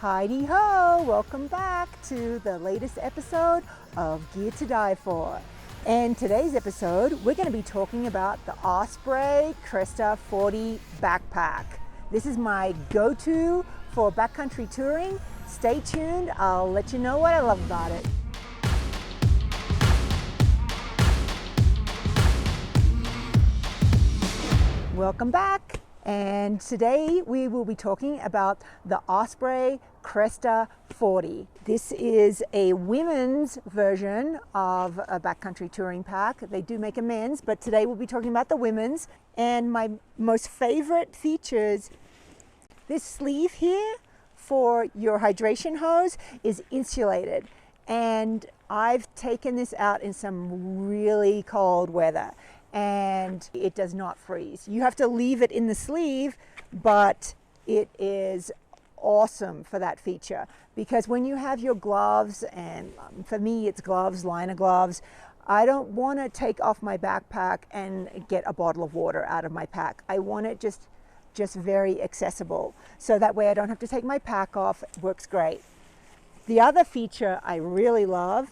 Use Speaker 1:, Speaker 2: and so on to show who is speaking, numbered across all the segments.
Speaker 1: Heidi ho! Welcome back to the latest episode of Gear to Die For. In today's episode, we're going to be talking about the Osprey Kresta 40 backpack. This is my go-to for backcountry touring. Stay tuned, I'll let you know what I love about it. Welcome back. And today we will be talking about the Osprey Kresta 40. This is a women's version of a backcountry touring pack. They do make a men's, but today we'll be talking about the women's. And my most favorite features, this sleeve here for your hydration hose is insulated. And I've taken this out in some really cold weather, and it does not freeze. You have to leave it in the sleeve, but it is awesome for that feature, because when you have your gloves, and for me it's gloves, liner gloves, I don't want to take off my backpack and get a bottle of water out of my pack. I want it just very accessible, so that way I don't have to take my pack off. It works great. The other feature I really love,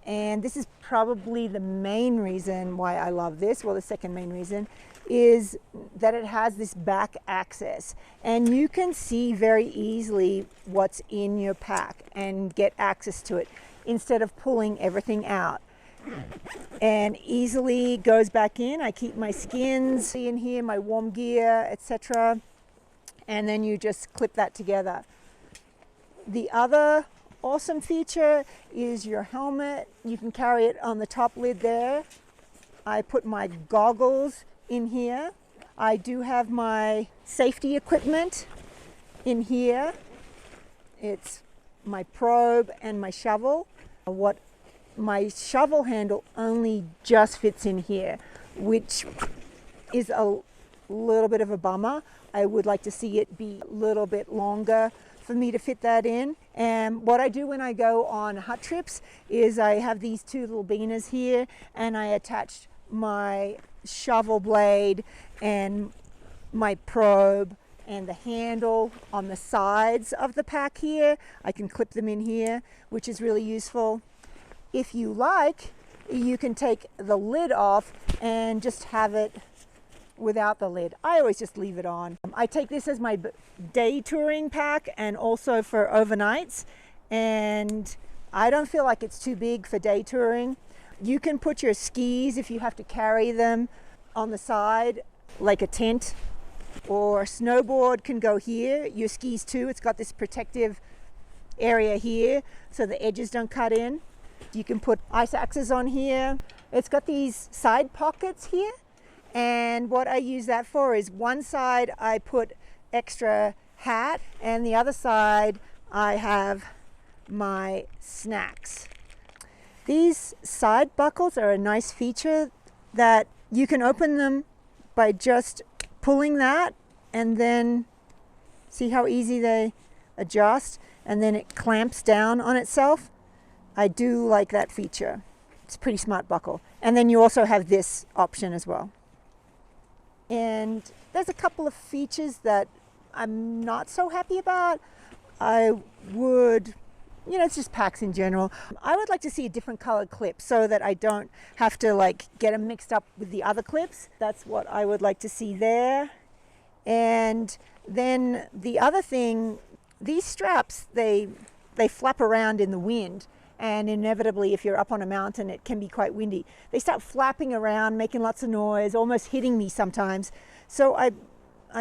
Speaker 1: and this is probably the main reason why I love this, well, the second main reason, is that it has this back access. And you can see very easily what's in your pack and get access to it instead of pulling everything out. And easily goes back in. I keep my skins in here, my warm gear, etc. And then you just clip that together. The other awesome feature is your helmet. You can carry it on the top lid there. I put my goggles in here. I do have my safety equipment in here. It's my probe and my shovel. My shovel handle only just fits in here, which is a little bit of a bummer. I would like to see it be a little bit longer for me to fit that in. And what I do when I go on hut trips is I have these two little beaners here, and I attach my shovel blade and my probe and the handle on the sides of the pack here. I can clip them in here, which is really useful. If you like, you can take the lid off and just have it without the lid. I always just leave it on. I take this as my day touring pack and also for overnights, and I don't feel like it's too big for day touring. You can put your skis, if you have to carry them, on the side like a tent, or snowboard can go here. Your skis too, it's got this protective area here so the edges don't cut in. You can put ice axes on here. It's got these side pockets here, and what I use that for is one side I put extra hat, and the other side I have my snacks. These side buckles are a nice feature that you can open them by just pulling that, and then see how easy they adjust, and then it clamps down on itself. I do like that feature. It's a pretty smart buckle. And then you also have this option as well. And there's a couple of features that I'm not so happy about. It's just packs in general. I would like to see a different colored clip so that I don't have to get them mixed up with the other clips. That's what I would like to see there. And then the other thing, these straps, they flap around in the wind. And inevitably, if you're up on a mountain, it can be quite windy. They start flapping around, making lots of noise, almost hitting me sometimes. So I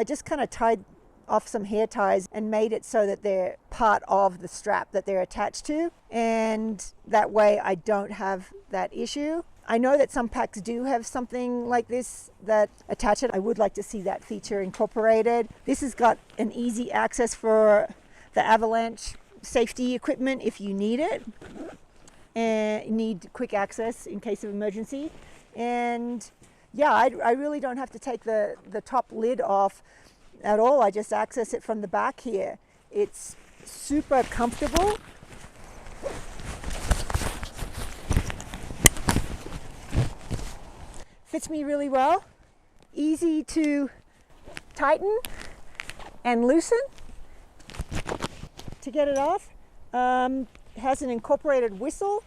Speaker 1: just kind of tied off some hair ties and made it so that they're part of the strap that they're attached to. And that way I don't have that issue. I know that some packs do have something like this that attach it. I would like to see that feature incorporated. This has got an easy access for the avalanche safety equipment if you need it, and need quick access in case of emergency. And yeah, I really don't have to take the top lid off at all. I just access it from the back here. It's super comfortable. Fits me really well. Easy to tighten and loosen. to get it off. It has an incorporated whistle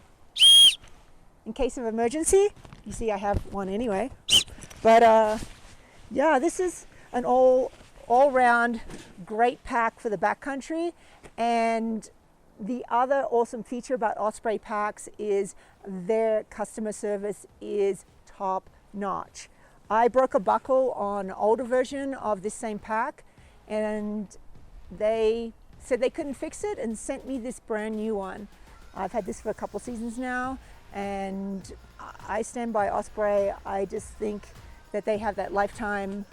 Speaker 1: in case of emergency. You see I have one anyway. But yeah, this is an all-round great pack for the backcountry. And the other awesome feature about Osprey packs is their customer service is top notch. I broke a buckle on an older version of this same pack, and they said they couldn't fix it and sent me this brand new one. I've had this for a couple seasons now, and I stand by Osprey. I just think that they have that lifetime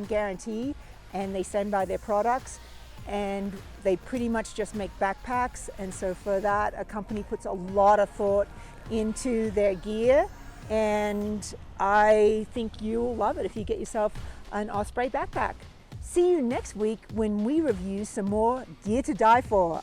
Speaker 1: guarantee, and they stand by their products, and they pretty much just make backpacks. And so for that, a company puts a lot of thought into their gear, and I think you'll love it if you get yourself an Osprey backpack. See you next week when we review some more gear to die for.